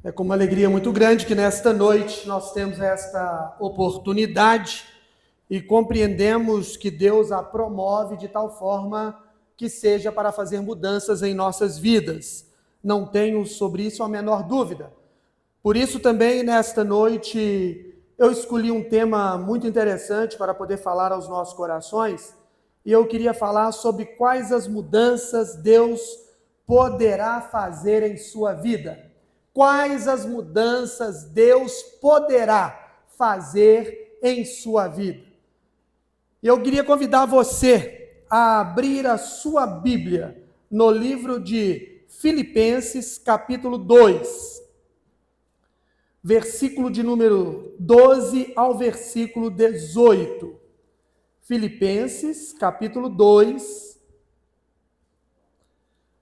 É com uma alegria muito grande que nesta noite nós temos esta oportunidade e compreendemos que Deus a promove de tal forma que seja para fazer mudanças em nossas vidas. Não tenho sobre isso a menor dúvida. Por isso também nesta noite eu escolhi um tema muito interessante para poder falar aos nossos corações, e eu queria falar sobre quais as mudanças Deus poderá fazer em sua vida. Quais as mudanças Deus poderá fazer em sua vida. Eu queria convidar você a abrir a sua Bíblia no livro de Filipenses, capítulo 2, versículo de número 12 ao versículo 18. Filipenses, capítulo 2,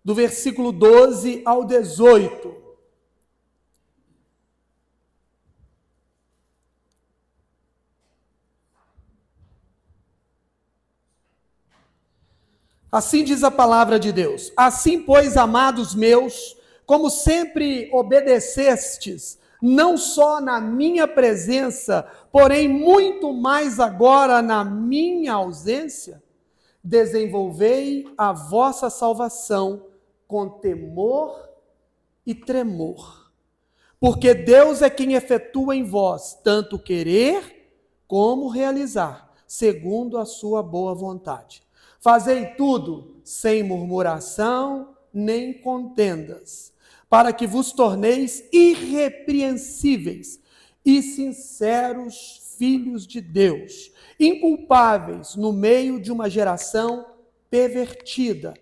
do versículo 12 ao 18. Assim diz a palavra de Deus: assim, pois, amados meus, como sempre obedecestes, não só na minha presença, porém muito mais agora na minha ausência, desenvolvei a vossa salvação com temor e tremor. Porque Deus é quem efetua em vós tanto querer como realizar, segundo a sua boa vontade. Fazei tudo sem murmuração nem contendas, para que vos torneis irrepreensíveis e sinceros filhos de Deus, inculpáveis no meio de uma geração pervertida,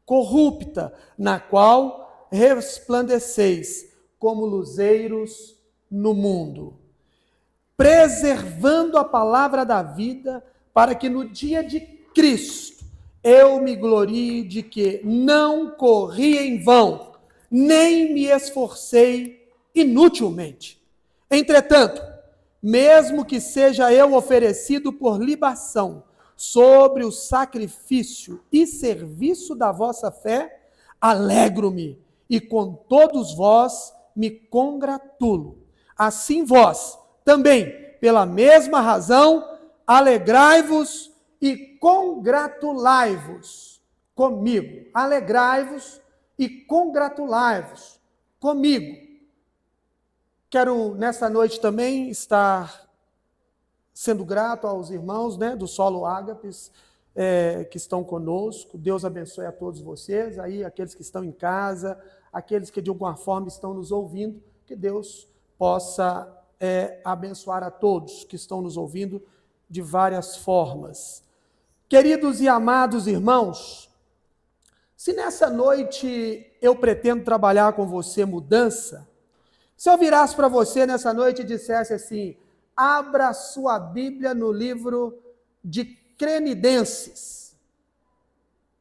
corrupta, na qual resplandeceis como luzeiros no mundo, preservando a palavra da vida, para que no dia de Cristo eu me glorie de que não corri em vão, nem me esforcei inutilmente. Entretanto, mesmo que seja eu oferecido por libação sobre o sacrifício e serviço da vossa fé, alegro-me e com todos vós me congratulo. Assim vós também, pela mesma razão, alegrai-vos e congratulai-vos comigo. Alegrai-vos e congratulai-vos comigo. Quero, nessa noite também, estar sendo grato aos irmãos, do Solo Ágapes, que estão conosco. Deus abençoe a todos vocês, aí aqueles que estão em casa, aqueles que de alguma forma estão nos ouvindo, que Deus possa abençoar a todos que estão nos ouvindo de várias formas. Queridos e amados irmãos, se nessa noite eu pretendo trabalhar com você mudança, se eu virasse para você nessa noite e dissesse assim: abra sua Bíblia no livro de Crenidenses,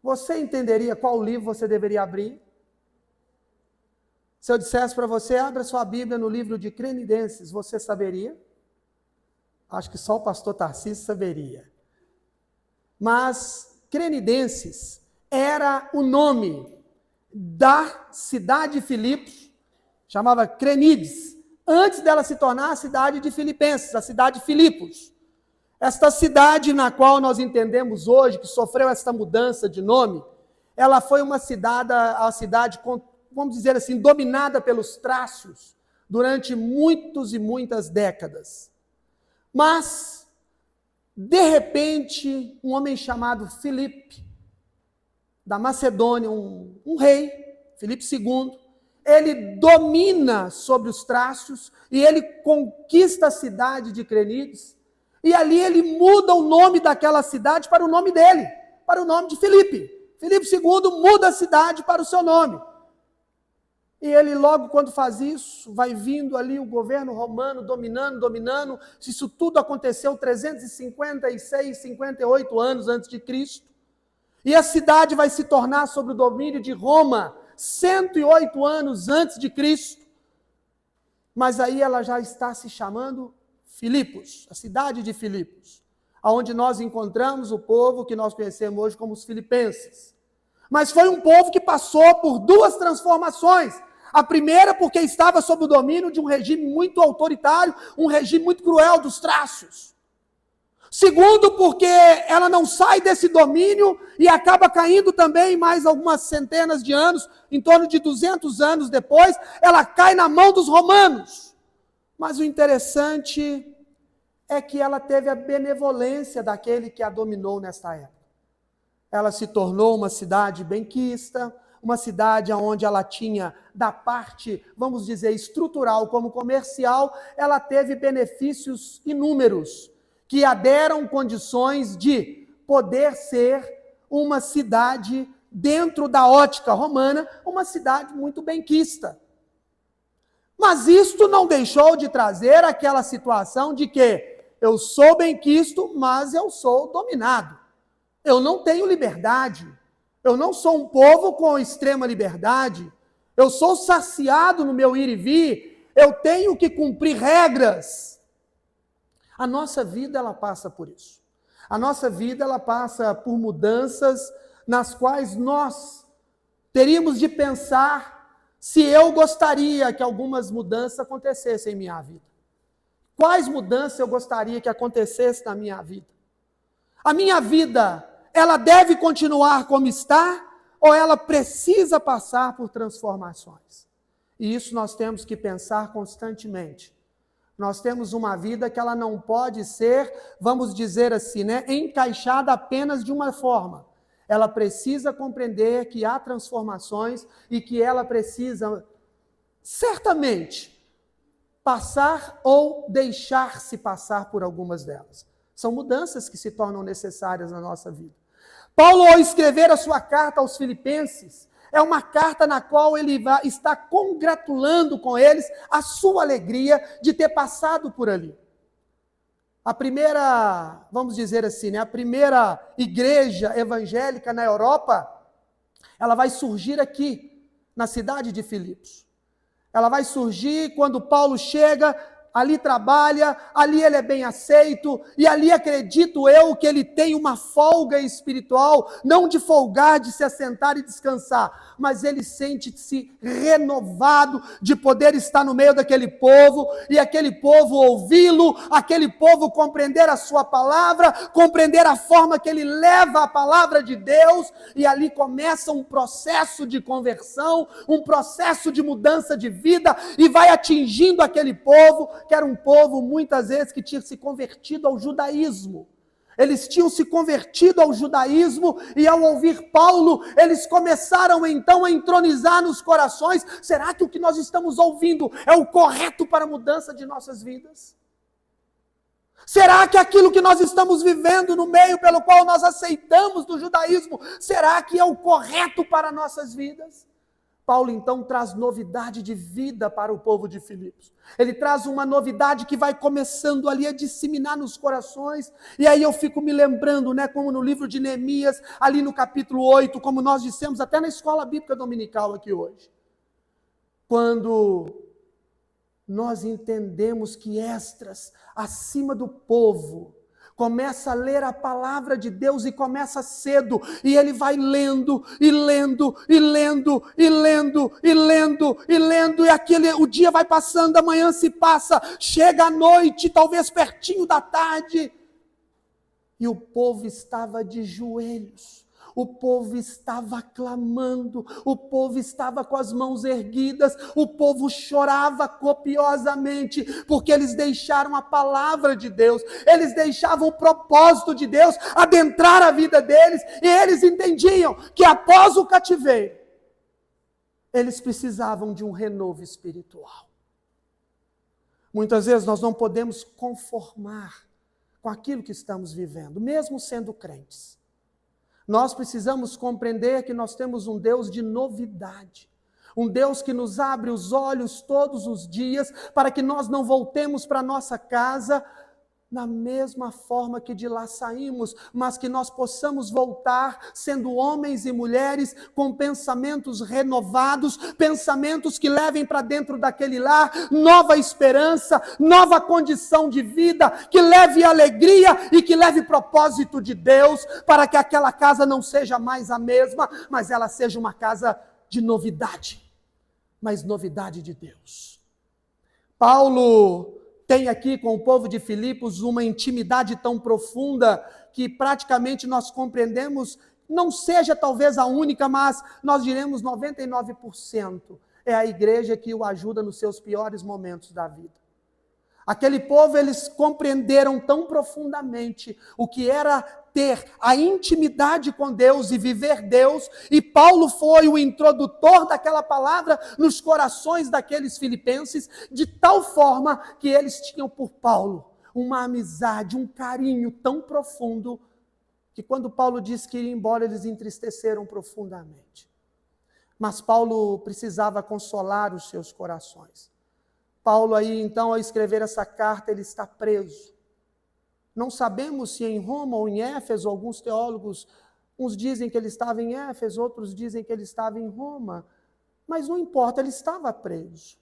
você entenderia qual livro você deveria abrir? Se eu dissesse para você: abra sua Bíblia no livro de Crenidenses, você saberia? Acho que só o pastor Tarcísio saberia. Mas Crenidenses era o nome da cidade de Filipos, chamava Crenides, antes dela se tornar a cidade de Filipenses, a cidade de Filipos. Esta cidade na qual nós entendemos hoje, que sofreu esta mudança de nome, ela foi a cidade, vamos dizer assim, dominada pelos trácios durante muitos e muitas décadas. Mas, de repente, um homem chamado Filipe, da Macedônia, um rei, Filipe II, ele domina sobre os trácios e ele conquista a cidade de Crenides, e ali ele muda o nome daquela cidade para o nome dele, para o nome de Filipe. Filipe II muda a cidade para o seu nome. E ele logo quando faz isso, vai vindo ali o governo romano dominando. Isso tudo aconteceu 356, 58 anos antes de Cristo. E a cidade vai se tornar sob o domínio de Roma 108 anos antes de Cristo. Mas aí ela já está se chamando Filipos, a cidade de Filipos, onde nós encontramos o povo que nós conhecemos hoje como os filipenses. Mas foi um povo que passou por duas transformações. A primeira, porque estava sob o domínio de um regime muito autoritário, um regime muito cruel dos Trácios. Segundo, porque ela não sai desse domínio e acaba caindo também mais algumas centenas de anos, em torno de 200 anos depois, ela cai na mão dos romanos. Mas o interessante é que ela teve a benevolência daquele que a dominou nesta época. Ela se tornou uma cidade benquista, uma cidade onde ela tinha, da parte, vamos dizer, estrutural como comercial, ela teve benefícios inúmeros, que a deram condições de poder ser uma cidade, dentro da ótica romana, uma cidade muito benquista. Mas isto não deixou de trazer aquela situação de que eu sou benquisto, mas eu sou dominado. Eu não tenho liberdade. Eu não sou um povo com extrema liberdade. Eu sou saciado no meu ir e vir. Eu tenho que cumprir regras. A nossa vida, ela passa por isso. A nossa vida, ela passa por mudanças nas quais nós teríamos de pensar se eu gostaria que algumas mudanças acontecessem em minha vida. Quais mudanças eu gostaria que acontecesse na minha vida? A minha vida, ela deve continuar como está ou ela precisa passar por transformações? E isso nós temos que pensar constantemente. Nós temos uma vida que ela não pode ser, vamos dizer assim, encaixada apenas de uma forma. Ela precisa compreender que há transformações e que ela precisa, certamente, passar ou deixar-se passar por algumas delas. São mudanças que se tornam necessárias na nossa vida. Paulo, ao escrever a sua carta aos Filipenses, é uma carta na qual ele está congratulando com eles a sua alegria de ter passado por ali. A primeira, vamos dizer assim, a primeira igreja evangélica na Europa, ela vai surgir aqui, na cidade de Filipos. Ela vai surgir quando Paulo chega, ali trabalha, ali ele é bem aceito, e ali acredito eu que ele tem uma folga espiritual, não de folgar, de se assentar e descansar, mas ele sente-se renovado de poder estar no meio daquele povo, e aquele povo ouvi-lo, aquele povo compreender a sua palavra, compreender a forma que ele leva a palavra de Deus, e ali começa um processo de conversão, um processo de mudança de vida, e vai atingindo aquele povo, que era um povo, muitas vezes, que tinha se convertido ao judaísmo. Eles tinham se convertido ao judaísmo e, ao ouvir Paulo, eles começaram, então, a entronizar nos corações: será que o que nós estamos ouvindo é o correto para a mudança de nossas vidas? Será que aquilo que nós estamos vivendo no meio pelo qual nós aceitamos do judaísmo, será que é o correto para nossas vidas? Paulo, então, traz novidade de vida para o povo de Filipos. Ele traz uma novidade que vai começando ali a disseminar nos corações. E aí eu fico me lembrando, como no livro de Neemias, ali no capítulo 8, como nós dissemos até na escola bíblica dominical aqui hoje. Quando nós entendemos que Esdras, acima do povo, começa a ler a palavra de Deus e começa cedo, e ele vai lendo, e lendo, e lendo, e lendo, e lendo, e lendo, e o dia vai passando, a manhã se passa, chega a noite, talvez pertinho da tarde, e o povo estava de joelhos. O povo estava clamando, o povo estava com as mãos erguidas, o povo chorava copiosamente, porque eles deixaram a palavra de Deus, eles deixavam o propósito de Deus adentrar a vida deles, e eles entendiam que após o cativeiro, eles precisavam de um renovo espiritual. Muitas vezes nós não podemos conformar com aquilo que estamos vivendo, mesmo sendo crentes. Nós precisamos compreender que nós temos um Deus de novidade, um Deus que nos abre os olhos todos os dias, para que nós não voltemos para nossa casa na mesma forma que de lá saímos, mas que nós possamos voltar sendo homens e mulheres com pensamentos renovados, pensamentos que levem para dentro daquele lar nova esperança, nova condição de vida, que leve alegria e que leve propósito de Deus, para que aquela casa não seja mais a mesma, mas ela seja uma casa de novidade. mas novidade de Deus. Paulo tem aqui com o povo de Filipos uma intimidade tão profunda que praticamente nós compreendemos, não seja talvez a única, mas nós diremos 99%. É a igreja que o ajuda nos seus piores momentos da vida. Aquele povo, eles compreenderam tão profundamente o que era ter a intimidade com Deus e viver Deus, e Paulo foi o introdutor daquela palavra nos corações daqueles filipenses, de tal forma que eles tinham por Paulo uma amizade, um carinho tão profundo, que quando Paulo disse que ia embora, eles entristeceram profundamente. Mas Paulo precisava consolar os seus corações. Paulo aí, então, ao escrever essa carta, ele está preso. Não sabemos se em Roma ou em Éfeso, alguns teólogos, uns dizem que ele estava em Éfeso, outros dizem que ele estava em Roma, mas não importa, ele estava preso.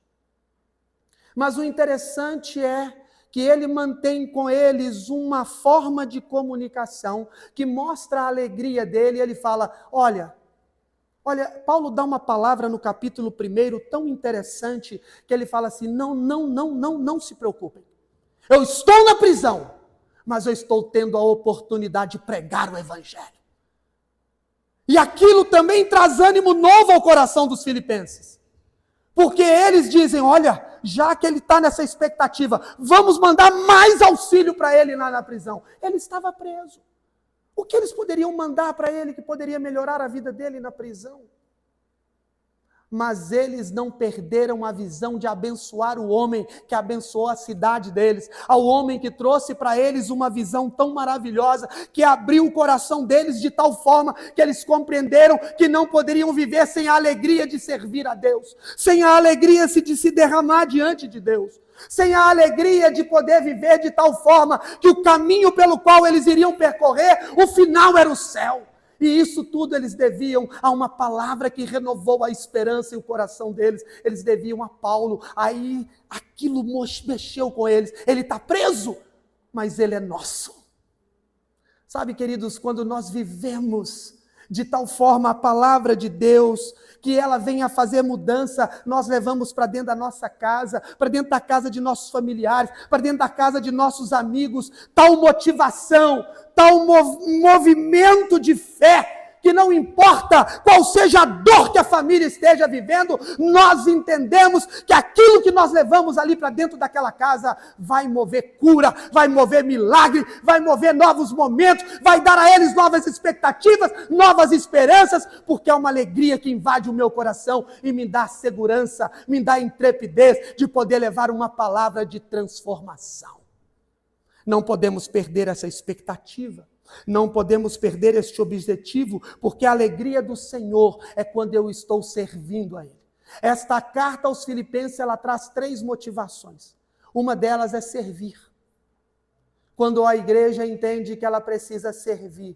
Mas o interessante é que ele mantém com eles uma forma de comunicação que mostra a alegria dele, e ele fala, olha, Paulo dá uma palavra no capítulo 1 tão interessante, que ele fala assim, não se preocupem. Eu estou na prisão, mas eu estou tendo a oportunidade de pregar o evangelho. E aquilo também traz ânimo novo ao coração dos filipenses. Porque eles dizem, olha, já que ele está nessa expectativa, vamos mandar mais auxílio para ele lá na prisão. Ele estava preso. O que eles poderiam mandar para ele que poderia melhorar a vida dele na prisão? Mas eles não perderam a visão de abençoar o homem que abençoou a cidade deles, ao homem que trouxe para eles uma visão tão maravilhosa, que abriu o coração deles de tal forma que eles compreenderam que não poderiam viver sem a alegria de servir a Deus, sem a alegria de se derramar diante de Deus, sem a alegria de poder viver de tal forma que o caminho pelo qual eles iriam percorrer, o final era o céu. E isso tudo eles deviam a uma palavra que renovou a esperança e o coração deles. Eles deviam a Paulo. Aí aquilo mexeu com eles. Ele está preso, mas ele é nosso. Sabe, queridos, quando nós vivemos de tal forma a palavra de Deus, que ela venha fazer mudança, nós levamos para dentro da nossa casa, para dentro da casa de nossos familiares, para dentro da casa de nossos amigos, tal motivação, tal movimento de fé, que não importa qual seja a dor que a família esteja vivendo, nós entendemos que aquilo que nós levamos ali para dentro daquela casa vai mover cura, vai mover milagre, vai mover novos momentos, vai dar a eles novas expectativas, novas esperanças, porque é uma alegria que invade o meu coração e me dá segurança, me dá intrepidez de poder levar uma palavra de transformação. Não podemos perder essa expectativa. Não podemos perder este objetivo, porque a alegria do Senhor é quando eu estou servindo a Ele. Esta carta aos Filipenses, ela traz 3 motivações. Uma delas é servir. Quando a igreja entende que ela precisa servir,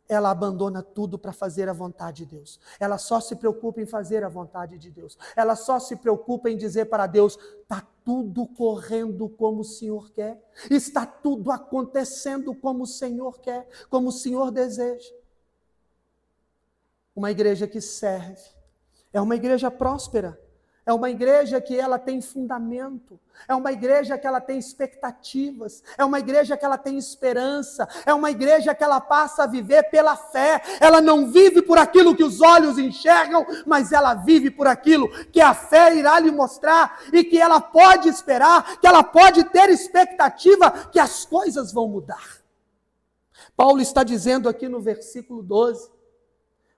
ela abandona tudo para fazer a vontade de Deus. Ela só se preocupa em fazer a vontade de Deus. Ela só se preocupa em dizer para Deus, está tudo correndo como o Senhor quer. Está tudo acontecendo como o Senhor quer, como o Senhor deseja. Uma igreja que serve é uma igreja próspera. É uma igreja que ela tem fundamento, é uma igreja que ela tem expectativas, é uma igreja que ela tem esperança, é uma igreja que ela passa a viver pela fé. Ela não vive por aquilo que os olhos enxergam, mas ela vive por aquilo que a fé irá lhe mostrar e que ela pode esperar, que ela pode ter expectativa que as coisas vão mudar. Paulo está dizendo aqui no versículo 12,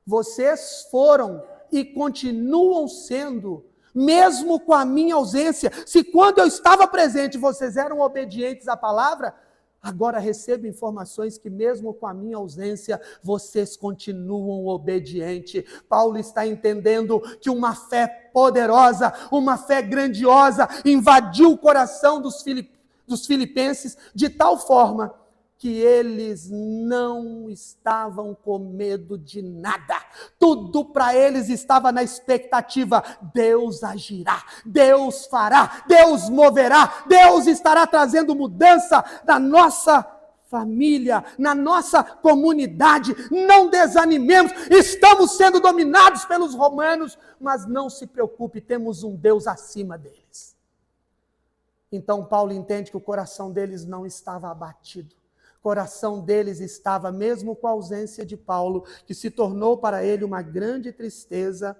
vocês foram e continuam sendo, mesmo com a minha ausência. Se quando eu estava presente vocês eram obedientes à palavra, agora recebo informações que mesmo com a minha ausência, vocês continuam obedientes. Paulo está entendendo que uma fé poderosa, uma fé grandiosa, invadiu o coração dos filipenses de tal forma que eles não estavam com medo de nada. Tudo para eles estava na expectativa. Deus agirá, Deus fará, Deus moverá, Deus estará trazendo mudança na nossa família, na nossa comunidade. Não desanimemos, estamos sendo dominados pelos romanos, mas não se preocupe, temos um Deus acima deles. Então Paulo entende que o coração deles não estava abatido. O coração deles estava, mesmo com a ausência de Paulo, que se tornou para ele uma grande tristeza,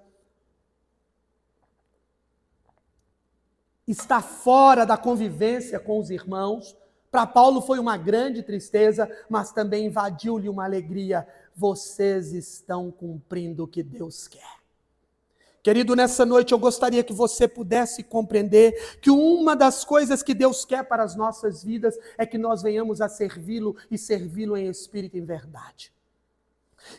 está fora da convivência com os irmãos. Para Paulo foi uma grande tristeza, mas também invadiu-lhe uma alegria. Vocês estão cumprindo o que Deus quer. Querido, nessa noite eu gostaria que você pudesse compreender que uma das coisas que Deus quer para as nossas vidas é que nós venhamos a servi-lo e servi-lo em espírito e em verdade.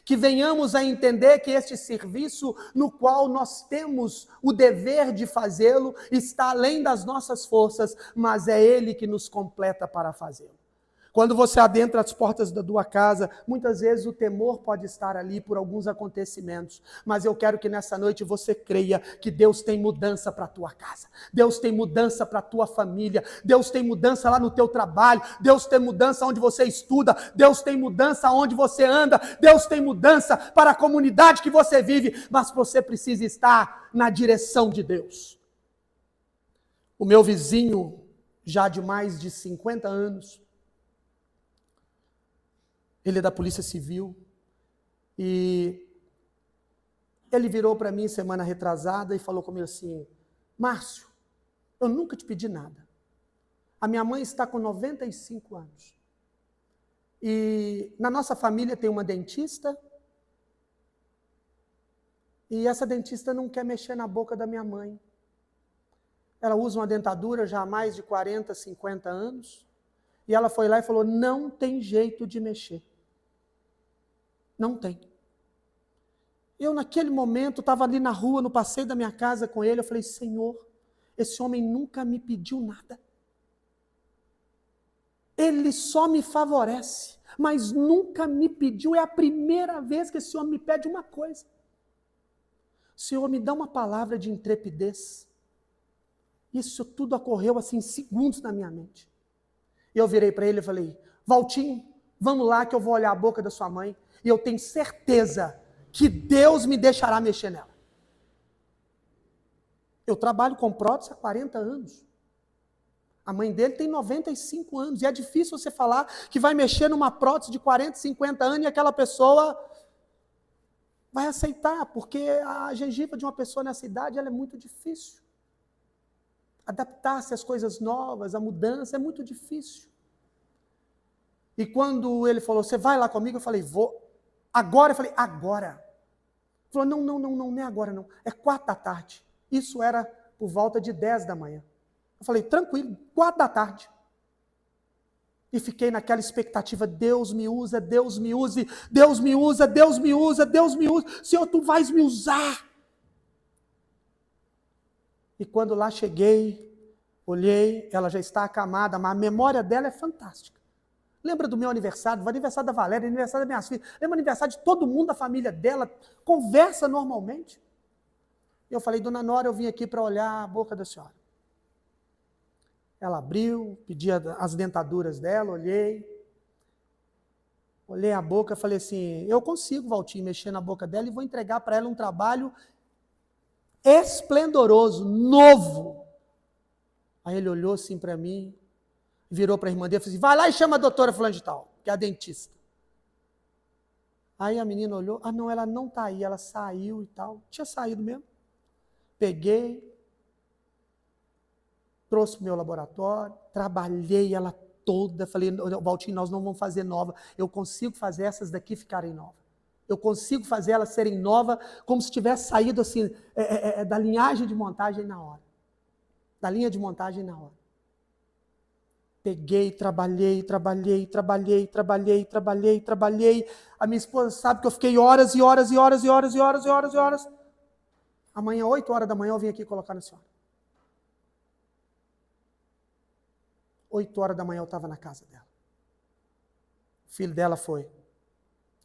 Que venhamos a entender que este serviço no qual nós temos o dever de fazê-lo está além das nossas forças, mas é Ele que nos completa para fazê-lo. Quando você adentra as portas da tua casa, muitas vezes o temor pode estar ali por alguns acontecimentos, mas eu quero que nessa noite você creia que Deus tem mudança para a tua casa, Deus tem mudança para a tua família, Deus tem mudança lá no teu trabalho, Deus tem mudança onde você estuda, Deus tem mudança onde você anda, Deus tem mudança para a comunidade que você vive, mas você precisa estar na direção de Deus. O meu vizinho, já de mais de 50 anos, ele é da Polícia Civil, e ele virou para mim semana retrasada e falou comigo assim: Márcio, eu nunca te pedi nada. A minha mãe está com 95 anos. E na nossa família tem uma dentista, e essa dentista não quer mexer na boca da minha mãe. Ela usa uma dentadura já há mais de 40, 50 anos, e ela foi lá e falou: não tem jeito de mexer. Não tem. Eu naquele momento estava ali na rua, no passeio da minha casa com ele, eu falei: Senhor, esse homem nunca me pediu nada. Ele só me favorece, mas nunca me pediu. É a primeira vez que esse homem me pede uma coisa. Senhor, me dá uma palavra de intrepidez. Isso tudo ocorreu assim em segundos na minha mente. Eu virei para ele e falei: Valtinho, vamos lá que eu vou olhar a boca da sua mãe e eu tenho certeza que Deus me deixará mexer nela. Eu trabalho com prótese há 40 anos. A mãe dele tem 95 anos e é difícil você falar que vai mexer numa prótese de 40, 50 anos e aquela pessoa vai aceitar, porque a gengiva de uma pessoa nessa idade ela é muito difícil. Adaptar-se às coisas novas, a mudança é muito difícil. E quando ele falou: você vai lá comigo? Eu falei: vou. Agora? Eu falei: agora. Ele falou: não é agora não. É 4 da tarde. Isso era por volta de 10 da manhã. Eu falei: tranquilo, 4 da tarde. E fiquei naquela expectativa: Deus me usa, Deus me use, Deus me usa, Deus me usa, Deus me usa. Senhor, tu vais me usar. E quando lá cheguei, olhei, ela já está acamada, mas a memória dela é fantástica. Lembra do meu aniversário, do aniversário da Valéria, do aniversário das minhas filhas, lembra do aniversário de todo mundo da família dela, conversa normalmente. E eu falei: dona Nora, eu vim aqui para olhar a boca da senhora. Ela abriu, pedi as dentaduras dela, olhei a boca, falei assim: eu consigo, Valtinho, mexer na boca dela e vou entregar para ela um trabalho esplendoroso, novo. Aí ele olhou assim para mim, virou para a irmã dele e falou assim: vai lá e chama a doutora fulano de tal, que é a dentista. Aí a menina olhou: ah não, ela não está aí, ela saiu e tal. Tinha saído mesmo. Peguei, trouxe para o meu laboratório, trabalhei ela toda, falei: Valtinho, nós não vamos fazer nova, eu consigo fazer essas daqui ficarem novas. Eu consigo fazer elas serem novas, como se tivesse saído assim, da linhagem de montagem na hora. Da linha de montagem na hora. Peguei, trabalhei. A minha esposa sabe que eu fiquei horas e horas. Amanhã, 8 horas da manhã, eu vim aqui colocar na senhora. 8 horas da manhã eu estava na casa dela. O filho dela foi.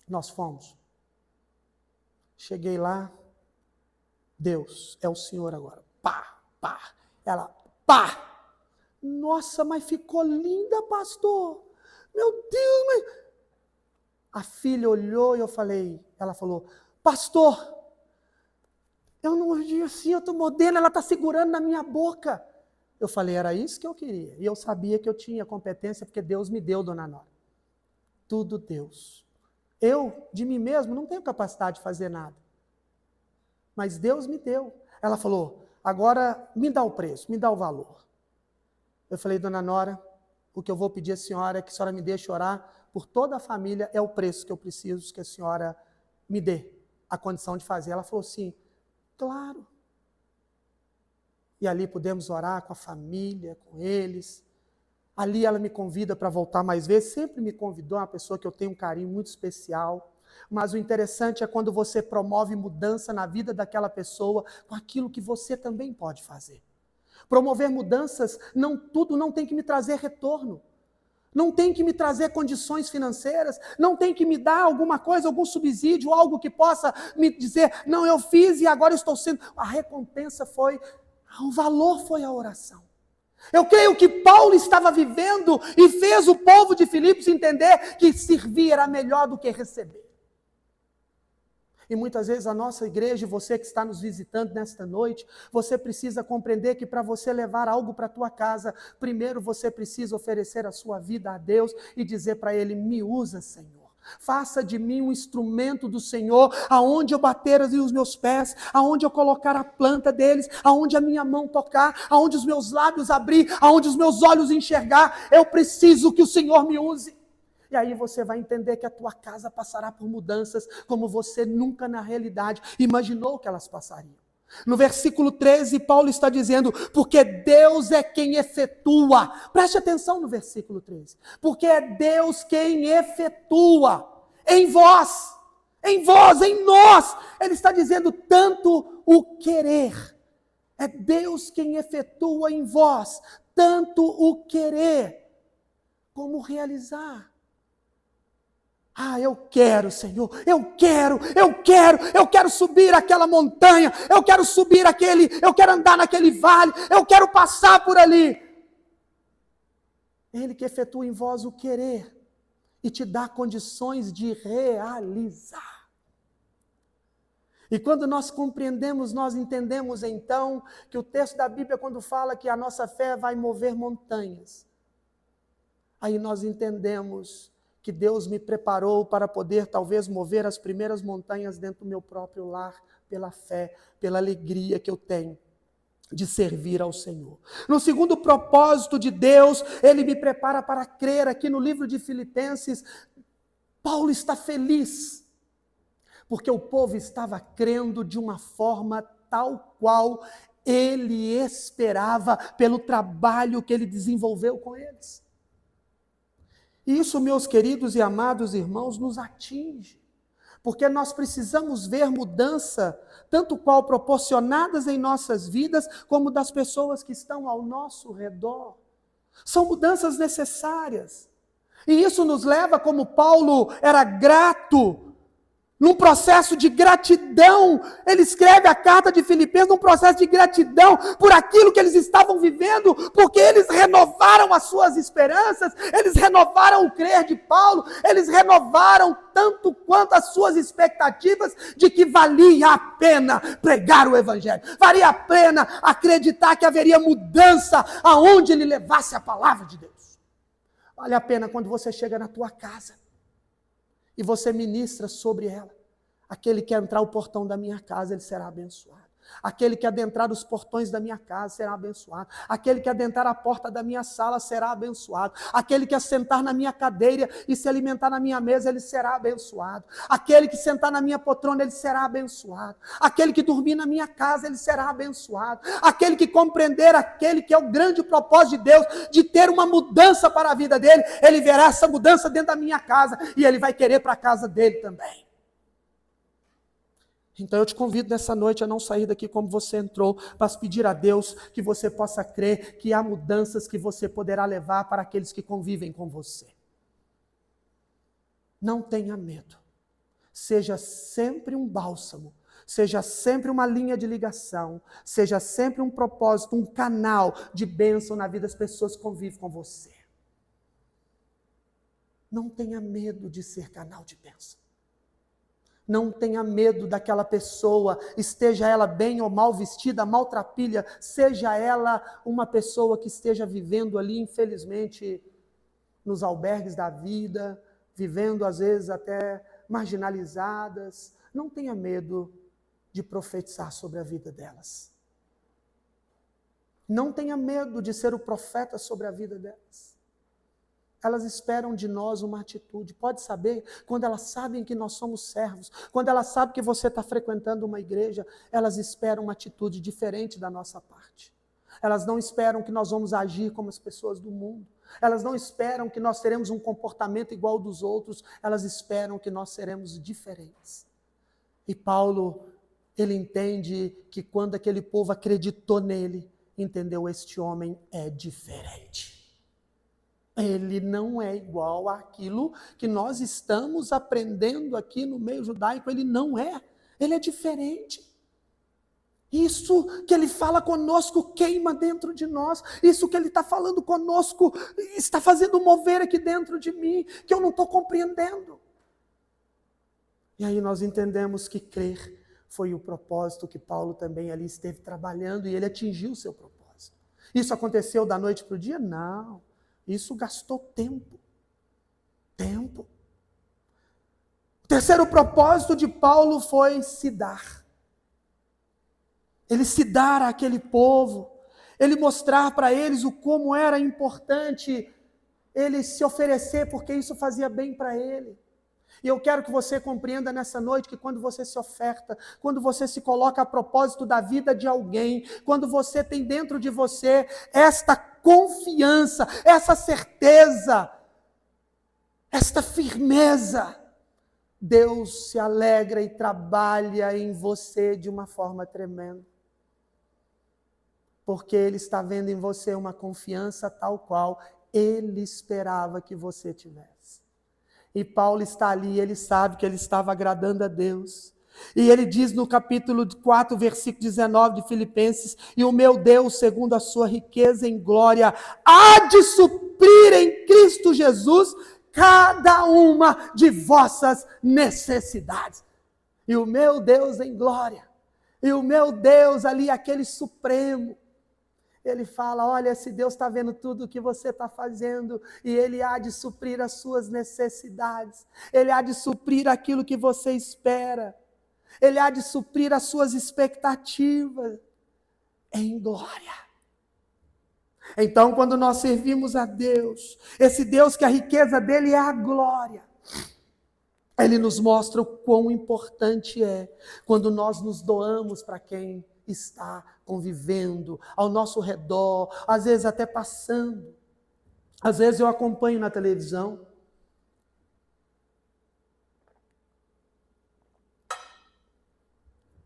Nós fomos. Cheguei lá. Deus, é o Senhor agora. Pá. Ela, pá. Nossa, mas ficou linda, pastor. Meu Deus, mas... A filha olhou e ela falou, pastor, eu não ouvi assim, eu estou modelo, ela está segurando na minha boca. Eu falei, era isso que eu queria. E eu sabia que eu tinha competência, porque Deus me deu, dona Nora. Tudo Deus. Eu, de mim mesmo, não tenho capacidade de fazer nada. Mas Deus me deu. Ela falou, agora me dá o preço, me dá o valor. Eu falei, dona Nora, o que eu vou pedir à senhora é que a senhora me deixe orar por toda a família, é o preço que eu preciso que a senhora me dê a condição de fazer. Ela falou assim, claro. E ali pudemos orar com a família, com eles. Ali ela me convida para voltar mais vezes, sempre me convidou, uma pessoa que eu tenho um carinho muito especial. Mas o interessante é quando você promove mudança na vida daquela pessoa com aquilo que você também pode fazer. Promover mudanças, tudo não tem que me trazer retorno. Não tem que me trazer condições financeiras, não tem que me dar alguma coisa, algum subsídio, algo que possa me dizer, não, eu fiz e agora estou sendo... A recompensa foi, o valor foi a oração. Eu creio que Paulo estava vivendo e fez o povo de Filipos entender que servir era melhor do que receber. E muitas vezes a nossa igreja, você que está nos visitando nesta noite, você precisa compreender que para você levar algo para a tua casa, primeiro você precisa oferecer a sua vida a Deus e dizer para Ele, me usa, Senhor. Faça de mim um instrumento do Senhor, aonde eu bater os meus pés, aonde eu colocar a planta deles, aonde a minha mão tocar, aonde os meus lábios abrir, aonde os meus olhos enxergar, eu preciso que o Senhor me use. E aí você vai entender que a tua casa passará por mudanças como você nunca na realidade imaginou que elas passariam. No versículo 13, Paulo está dizendo, porque Deus é quem efetua. Preste atenção no versículo 13. Porque é Deus quem efetua em vós, em nós. Ele está dizendo tanto o querer. É Deus quem efetua em vós, tanto o querer como realizar. Eu quero, Senhor, eu quero subir aquela montanha, eu quero andar naquele vale, eu quero passar por ali. Ele que efetua em vós o querer e te dá condições de realizar. E quando nós compreendemos, nós entendemos então que o texto da Bíblia, quando fala que a nossa fé vai mover montanhas, aí nós entendemos que Deus me preparou para poder talvez mover as primeiras montanhas dentro do meu próprio lar, pela fé, pela alegria que eu tenho de servir ao Senhor. No segundo propósito de Deus, Ele me prepara para crer. Aqui no livro de Filipenses, Paulo está feliz, porque o povo estava crendo de uma forma tal qual ele esperava pelo trabalho que ele desenvolveu com eles. E isso, meus queridos e amados irmãos, nos atinge, porque nós precisamos ver mudança, tanto qual proporcionadas em nossas vidas, como das pessoas que estão ao nosso redor. São mudanças necessárias. E isso nos leva, como Paulo era grato, num processo de gratidão. Ele escreve a carta de Filipenses num processo de gratidão por aquilo que eles estavam vivendo, porque eles renovaram as suas esperanças, eles renovaram o crer de Paulo, eles renovaram tanto quanto as suas expectativas de que valia a pena pregar o Evangelho, valia a pena acreditar que haveria mudança aonde ele levasse a palavra de Deus. Vale a pena quando você chega na tua casa e você ministra sobre ela. Aquele que entrar o portão da minha casa, ele será abençoado. Aquele que adentrar os portões da minha casa será abençoado. Aquele que adentrar a porta da minha sala será abençoado. Aquele que assentar na minha cadeira e se alimentar na minha mesa, ele será abençoado. Aquele que sentar na minha poltrona, ele será abençoado. Aquele que dormir na minha casa, ele será abençoado. Aquele que compreender aquele que é o grande propósito de Deus, de ter uma mudança para a vida dele, ele verá essa mudança dentro da minha casa e ele vai querer para a casa dele também. Então eu te convido nessa noite a não sair daqui como você entrou, mas pedir a Deus que você possa crer que há mudanças que você poderá levar para aqueles que convivem com você. Não tenha medo. Seja sempre um bálsamo, seja sempre uma linha de ligação, seja sempre um propósito, um canal de bênção na vida das pessoas que convivem com você. Não tenha medo de ser canal de bênção. Não tenha medo daquela pessoa, esteja ela bem ou mal vestida, maltrapilha, seja ela uma pessoa que esteja vivendo ali, infelizmente, nos albergues da vida, vivendo às vezes até marginalizadas. Não tenha medo de profetizar sobre a vida delas. Não tenha medo de ser o profeta sobre a vida delas. Elas esperam de nós uma atitude. Pode saber, quando elas sabem que nós somos servos, quando elas sabem que você está frequentando uma igreja, elas esperam uma atitude diferente da nossa parte. Elas não esperam que nós vamos agir como as pessoas do mundo. Elas não esperam que nós teremos um comportamento igual ao dos outros. Elas esperam que nós seremos diferentes. E Paulo, ele entende que quando aquele povo acreditou nele, entendeu, este homem é diferente. Ele não é igual àquilo que nós estamos aprendendo aqui no meio judaico, ele não é. Ele é diferente. Isso que ele fala conosco queima dentro de nós. Isso que ele está falando conosco está fazendo mover aqui dentro de mim, que eu não estou compreendendo. E aí nós entendemos que crer foi o propósito que Paulo também ali esteve trabalhando e ele atingiu o seu propósito. Isso aconteceu da noite para o dia? Não. Isso gastou tempo. Tempo. O terceiro propósito de Paulo foi se dar. Ele se dar àquele povo. Ele mostrar para eles o como era importante ele se oferecer, porque isso fazia bem para ele. E eu quero que você compreenda nessa noite que quando você se oferta, quando você se coloca a propósito da vida de alguém, quando você tem dentro de você esta confiança, essa certeza, esta firmeza, Deus se alegra e trabalha em você de uma forma tremenda. Porque Ele está vendo em você uma confiança tal qual Ele esperava que você tivesse. E Paulo está ali, ele sabe que ele estava agradando a Deus. E ele diz no capítulo 4, versículo 19 de Filipenses: e o meu Deus, segundo a sua riqueza em glória, há de suprir em Cristo Jesus cada uma de vossas necessidades. E o meu Deus em glória, e o meu Deus ali, aquele supremo, ele fala, olha, esse Deus está vendo tudo o que você está fazendo e Ele há de suprir as suas necessidades. Ele há de suprir aquilo que você espera. Ele há de suprir as suas expectativas em glória. Então, quando nós servimos a Deus, esse Deus que a riqueza dele é a glória, Ele nos mostra o quão importante é quando nós nos doamos para quem está convivendo ao nosso redor, às vezes até passando. Às vezes eu acompanho na televisão.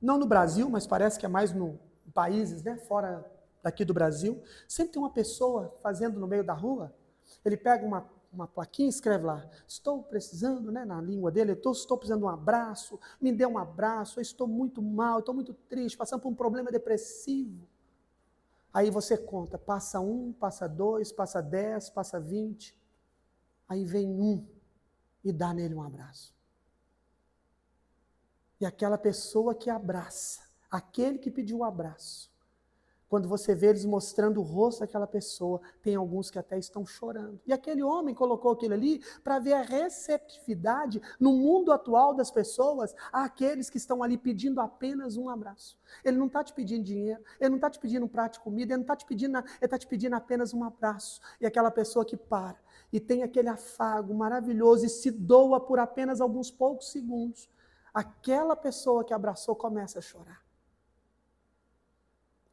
Não no Brasil, mas parece que é mais no países, né, fora daqui do Brasil. Sempre tem uma pessoa fazendo no meio da rua, ele pega uma plaquinha e escreve lá, estou precisando, né, na língua dele, estou precisando de um abraço, me dê um abraço, eu estou muito mal, estou muito triste, passando por um problema depressivo. Aí você conta, passa 1, passa 2, passa 10, passa 20, aí vem um e dá nele um abraço. E aquela pessoa que abraça, aquele que pediu o abraço, quando você vê eles mostrando o rosto daquela pessoa, tem alguns que até estão chorando. E aquele homem colocou aquilo ali para ver a receptividade no mundo atual das pessoas àqueles que estão ali pedindo apenas um abraço. Ele não está te pedindo dinheiro, ele não está te pedindo um prato de comida, ele não está te pedindo nada, ele está te pedindo apenas um abraço. E aquela pessoa que para e tem aquele afago maravilhoso e se doa por apenas alguns poucos segundos, aquela pessoa que abraçou começa a chorar.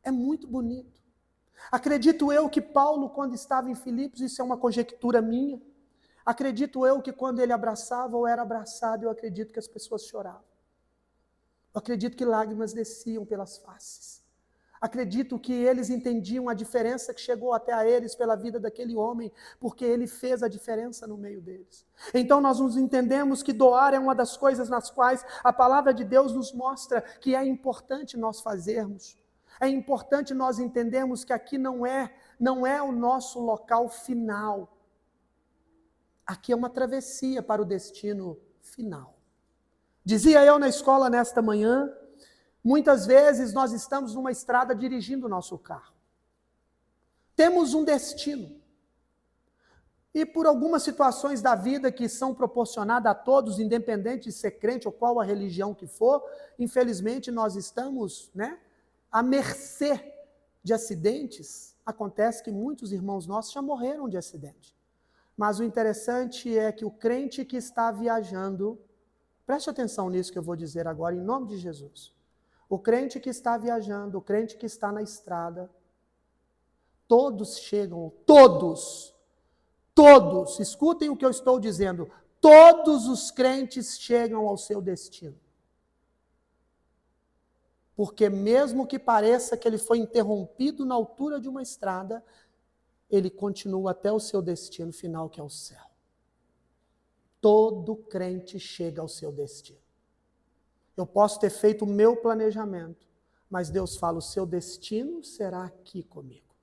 É muito bonito. Acredito eu que Paulo, quando estava em Filipos, isso é uma conjectura minha, acredito eu que quando ele abraçava ou era abraçado, eu acredito que as pessoas choravam. Eu acredito que lágrimas desciam pelas faces. Acredito que eles entendiam a diferença que chegou até a eles pela vida daquele homem, porque ele fez a diferença no meio deles. Então nós nos entendemos que doar é uma das coisas nas quais a palavra de Deus nos mostra que é importante nós fazermos. É importante nós entendermos que aqui não é o nosso local final. Aqui é uma travessia para o destino final. Dizia eu na escola nesta manhã, muitas vezes nós estamos numa estrada dirigindo o nosso carro. Temos um destino. E por algumas situações da vida que são proporcionadas a todos, independente de ser crente ou qual a religião que for, infelizmente nós estamos, à mercê de acidentes. Acontece que muitos irmãos nossos já morreram de acidente. Mas o interessante é que o crente que está viajando, preste atenção nisso que eu vou dizer agora, em nome de Jesus. O crente que está viajando, o crente que está na estrada, todos chegam, todos, escutem o que eu estou dizendo, todos os crentes chegam ao seu destino. Porque mesmo que pareça que ele foi interrompido na altura de uma estrada, ele continua até o seu destino final, que é o céu. Todo crente chega ao seu destino. Eu posso ter feito o meu planejamento, mas Deus fala, o seu destino será aqui comigo.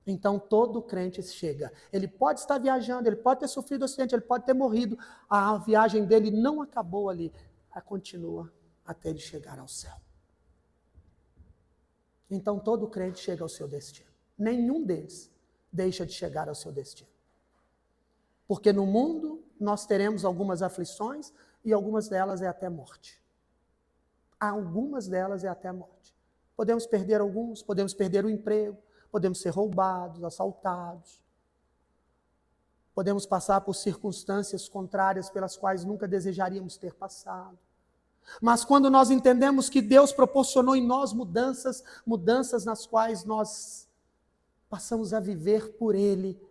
Então todo crente chega. Ele pode estar viajando, ele pode ter sofrido acidente, ele pode ter morrido. A viagem dele não acabou ali. Ela continua até ele chegar ao céu. Então todo crente chega ao seu destino. Nenhum deles deixa de chegar ao seu destino. Porque no mundo nós teremos algumas aflições e algumas delas é até morte. Algumas delas é até morte. Podemos perder alguns, podemos perder o emprego, podemos ser roubados, assaltados. Podemos passar por circunstâncias contrárias pelas quais nunca desejaríamos ter passado. Mas quando nós entendemos que Deus proporcionou em nós mudanças nas quais nós passamos a viver por Ele,